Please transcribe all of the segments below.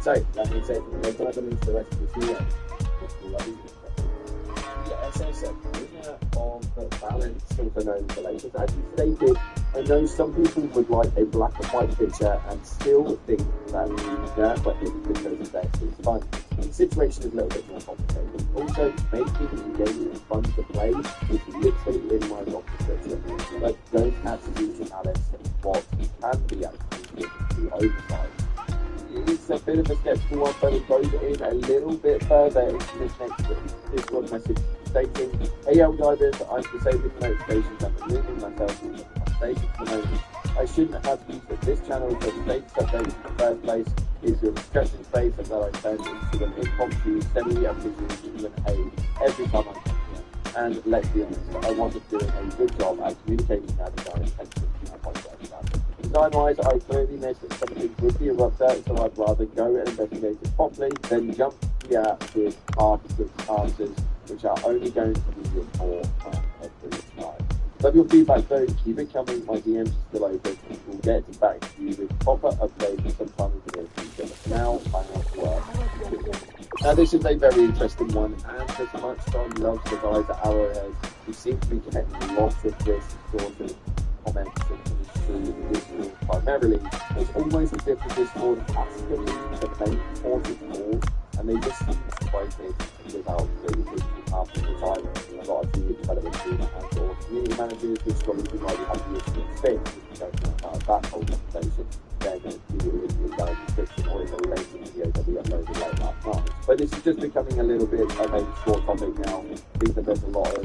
So, that being said, we'll go into the rest of the video. Yeah, SS, winner of the balance, also known as the Lakers, as you stated. I know some people would like a black and white picture and still think that the weapon because of their is fun. The situation is a little bit more complicated. Also, making the game fun to play is literally in my job description, but don't actually use analysis what can be actually the oversight. It's a bit of a skeptical one, but it goes in a little bit further into this next Discord message stating, hey yo divers, I'm disabling notifications and removing myself from the conversation for the moment. I shouldn't have used this channel for the status update in the first place. Is your discussion space and that I turned into an impromptu, semi-official Q&A every time I come here. And let's be honest, I wasn't doing a good job at communicating that design intention. I apologize about it. Design-wise, I clearly missed that something would be erupted, so I'd rather go and investigate it properly than jump here with half-cooked answers, which are only going to be your poor every time. Love your feedback though, keep it coming, my DMs are still open, we'll get back to you with proper updates sometime in the near future. But now, I'm off work. Now this is a very interesting one, and as much as I love the guys at Arrowhead, we seem to be getting lots of this sort of comments through Discord primarily. It's almost as if the Discord has to be the main port of call, and they just seem to fight it without really thinking half of the time. A lot of the development team and or community managers, which probably why we have the issue fit, if you don't know about that whole conversation, then the video down description or in the related video that we uploaded late last night. But this is just becoming a little bit of a short topic now. I think that there's a lot of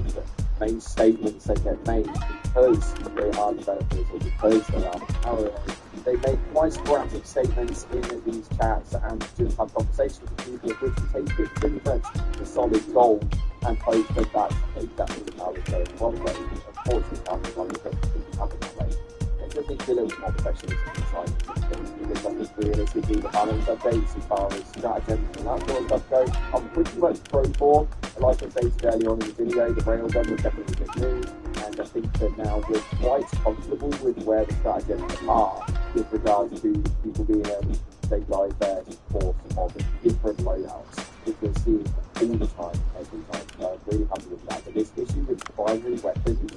main statements that get made because they are developers or because they are Arrowhead. They make quite sporadic statements in these chats and just have conversations with people, which we take it pretty much the solid gold and hope that that's exactly how it's going one way. Unfortunately, that's one of the things happen that way. It just needs to be a little bit more professional inside because I think realistically the balance updates as far as stratagems and that sort of stuff go, I'm pretty much pro for. Like I stated earlier on in the video, the railgun was definitely a good move, and I think that now we're quite comfortable with where the stratagems are with regards to people being able to stabilize their force of different loadouts, which we're seeing all the time, every time. So I'm really happy with that. But this issue with primary weapons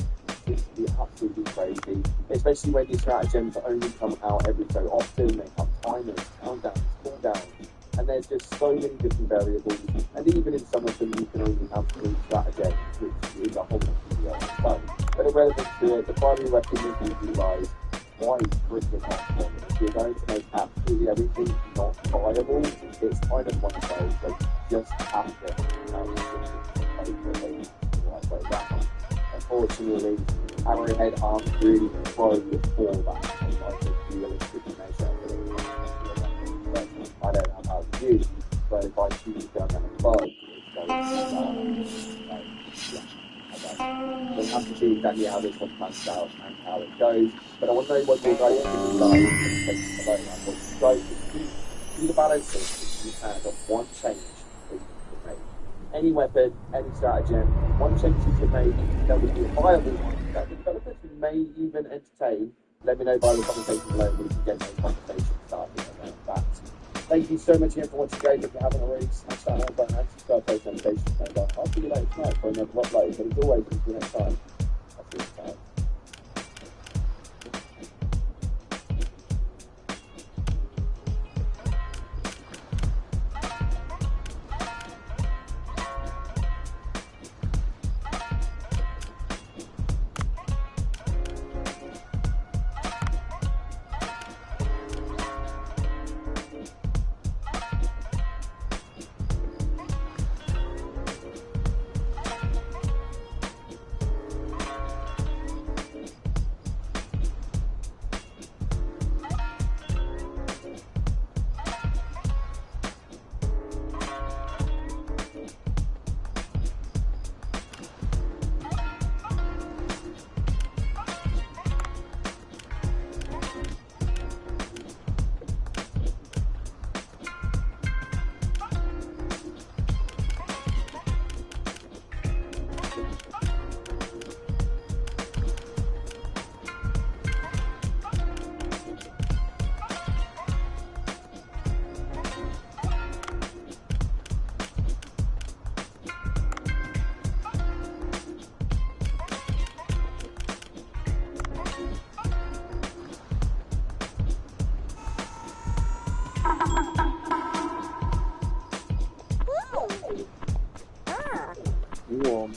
seems to be absolutely crazy, especially when these stratagems only come out every so often. They have timers, countdowns, cooldowns, and there's just so many different variables. And even in some of them, you can only have 3 stratagems, which is a whole video on its own. But irrelevant to it, the primary weapon is utilized quite freaking often. If you're going to make absolutely everything not viable, it's kind of one of those that just have to unfortunately, Arrowhead aren't really pro for that. Like a realistic measure. I don't know how to use, but if I choose to go down a bug, we'll have to see exactly how this one pans out and how it goes. But I want to know what your guys think about what you guys do the balance if you had of one change that you could make. Any weapon, any stratagem, one change you could make that would be a viable one that the developers may even entertain. Let me know by the conversation below. We can get no conversation started about that. Thank you so much again for watching, guys. If you haven't already, smash that like button and subscribe, post notifications, and I'll see you later tonight for another upload. But as always, until next time, I'll see you tonight.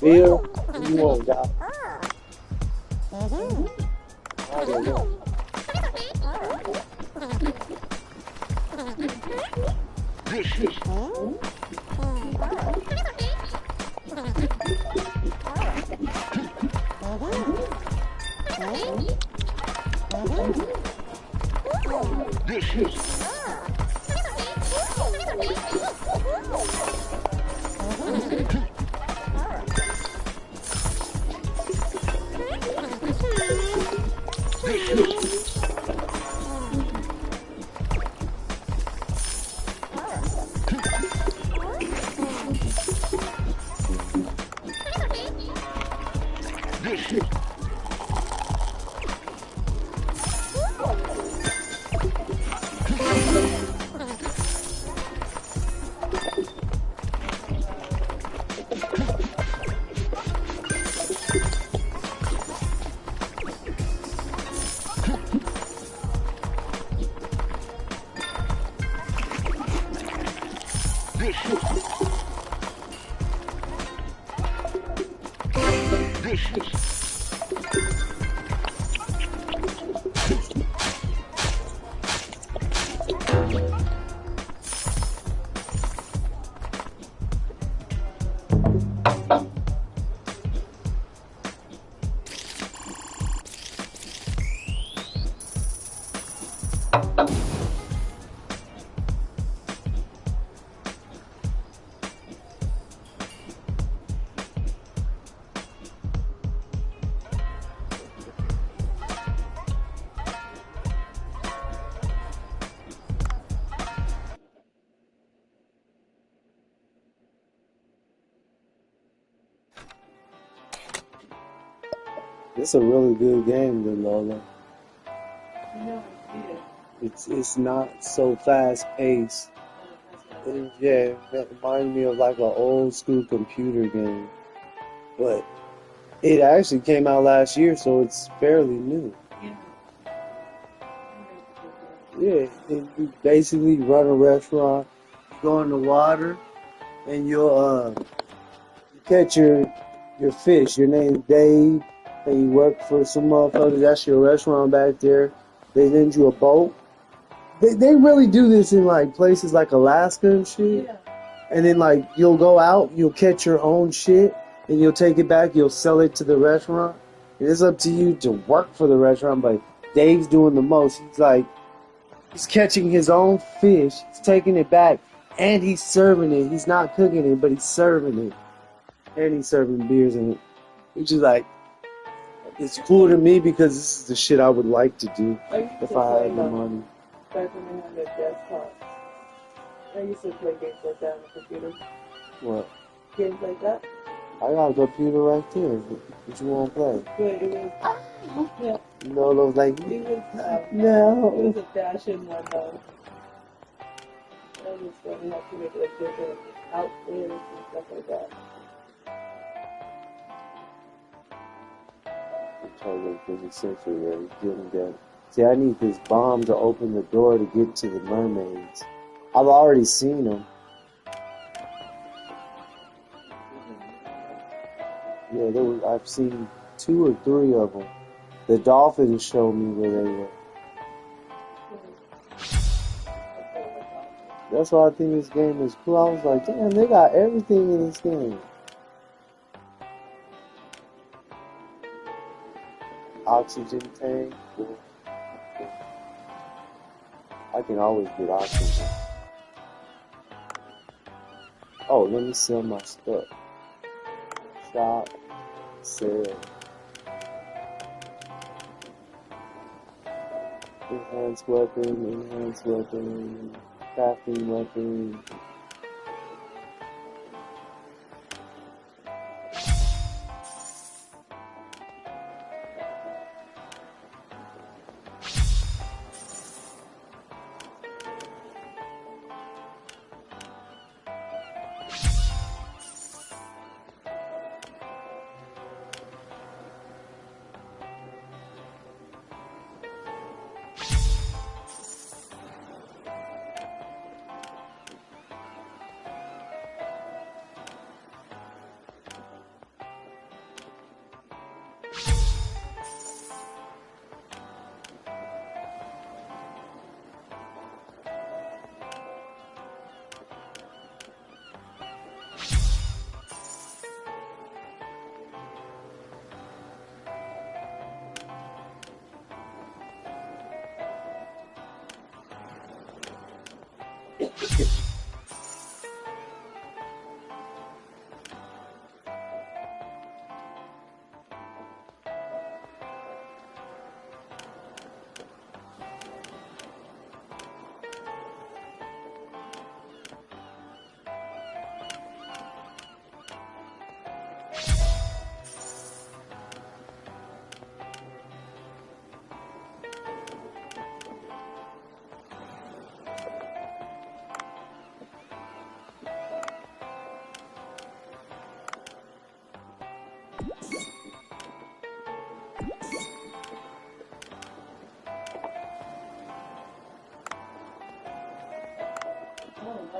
feel, you won't die. I don't know. It's a really good game, though, Lola. It's not so fast paced. Yeah, that reminds me of like an old school computer game. But it actually came out last year, so it's fairly new. Yeah, and you basically run a restaurant, you go in the water, and you'll catch your fish. Your name's Dave, and you work for some motherfuckers. That's your restaurant back there. They lend you a boat. They really do this in like places like Alaska and shit. Yeah. And then like you'll go out, you'll catch your own shit, and you'll take it back. You'll sell it to the restaurant. And it's up to you to work for the restaurant, but Dave's doing the most. He's catching his own fish. He's taking it back, and he's serving it. He's not cooking it, but he's serving it, and he's serving beers in it. Which is like, it's cool to me because this is the shit I would like to do if I had the money. Back when I had that desktop, I used to play games like that on the computer. What? Games like that. I got a computer right there. What you want to play? But it was, yeah, You know those like, it was no. a fashion one though. I was funny how to make like different outfits and stuff like that. Totally for the century there. Getting that. See, I need this bomb to open the door to get to the mermaids. I've already seen them. Yeah, I've seen 2 or 3 of them. The dolphins showed me where they were. That's why I think this game is cool. I was like, damn, they got everything in this game. Oxygen tank. I can always get oxygen. Oh, let me sell my stuff. Shop, sell. Enhanced weapon, crafting weapon.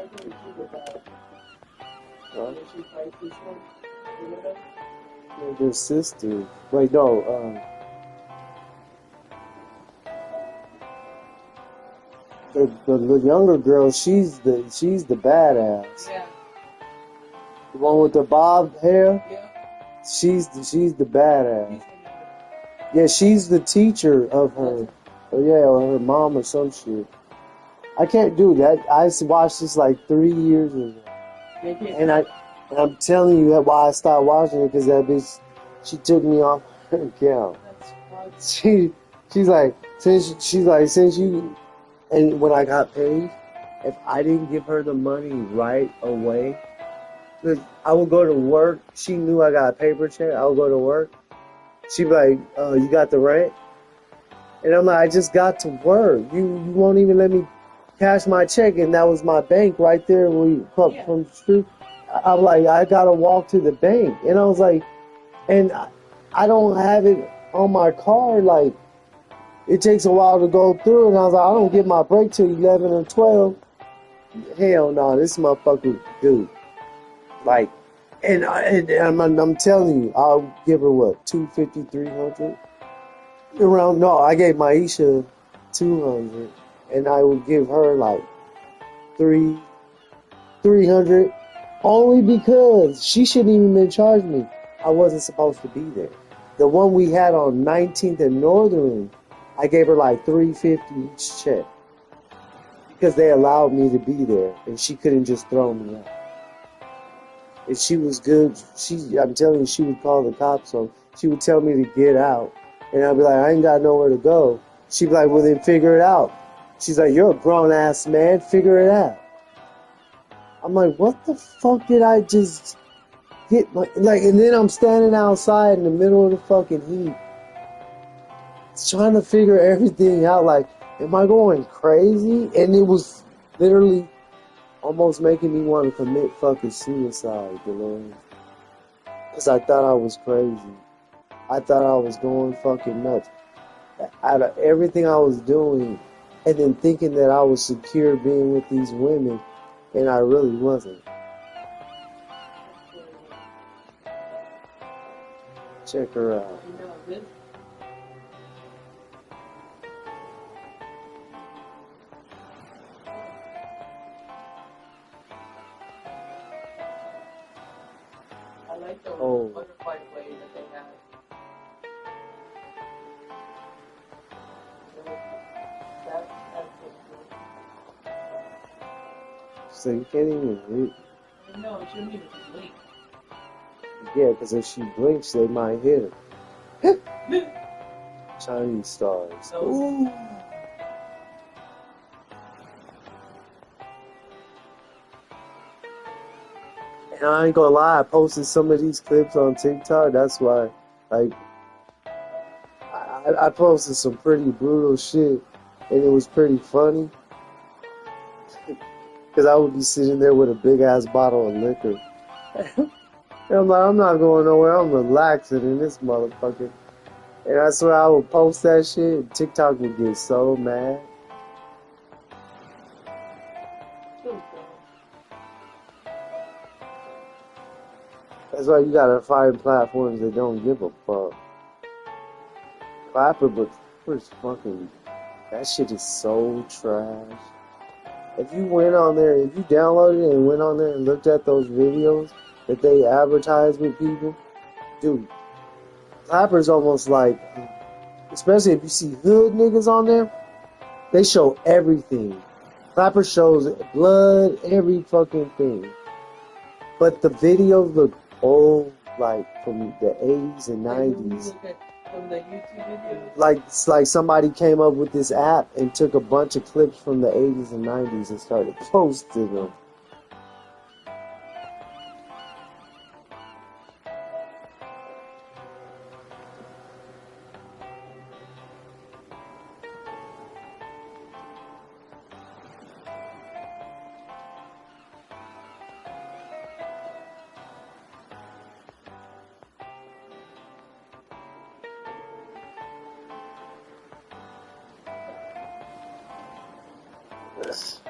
arguing too with Huh? when she fights this one. You know that? They're their sisters. Wait, no. The younger girl, she's the badass. Yeah. The one with the bob hair, Yeah. she's the badass. He's Yeah, she's the teacher of her. Oh yeah, or her mom or some shit. I can't do that. I watched this like 3 years ago, They can't. and I'm telling you that why I stopped watching it because that bitch, she took me off her account. That's fucked. She's like since you, and when I got paid, if I didn't give her the money right away, 'cause I would go to work. She knew I got a paper check. I would go to work. She'd be like, "You got the rent?" And I'm like, "I just got to work. You won't even let me cash my check." And that was my bank right there where you come Yeah. from the street. I'm like, I gotta walk to the bank, and I was like, and I don't have it on my card. Like, it takes a while to go through, and I was like, I don't get my break till 11 or 12. Hell no, this motherfucker, dude. Like, and I'm telling you, I'll give her what, 250, 300 around. No, I gave Maisha 200, and I would give her like 300, only because she shouldn't even been charged me. I wasn't supposed to be there. The one we had on 19th and Northern, I gave her like 350 each check because they allowed me to be there, and she couldn't just throw me out. If she was good, I'm telling you, she would call the cops on. She would tell me to get out, and I'd be like, I ain't got nowhere to go. She'd be like, well then figure it out. She's like, you're a grown ass man, figure it out. I'm like, what the fuck did I just get and then I'm standing outside in the middle of the fucking heat, trying to figure everything out. Like, am I going crazy? And it was literally almost making me want to commit fucking suicide, you know? Because I thought I was crazy. I thought I was going fucking nuts. Out of everything I was doing, and then thinking that I was secure being with these women, and I really wasn't. Check her out. You know, this. I like the Oh. butterfly play that they have. That's pretty cool. So you can't even read. No, it shouldn't even blink. Yeah, because if she blinks, they might hit her. Chinese stars. So, Ooh. And I ain't gonna lie, I posted some of these clips on TikTok. That's why, like, I posted some pretty brutal shit, and it was pretty funny. Because I would be sitting there with a big ass bottle of liquor. And I'm like, I'm not going nowhere. I'm relaxing in this motherfucker. And I swear I would post that shit, and TikTok would get so mad. That's why you gotta find platforms that don't give a fuck. Clapper, but Clapper's fucking, that shit is so trash. If you went on there, if you downloaded it and went on there and looked at those videos that they advertise with people, dude, Clapper's almost like, especially if you see hood niggas on there, they show everything. Clapper shows blood, every fucking thing. But the videos look old, like from the 80s and 90s. From the YouTube videos? Like, it's like somebody came up with this app and took a bunch of clips from the 80s and 90s and started posting them. Yes.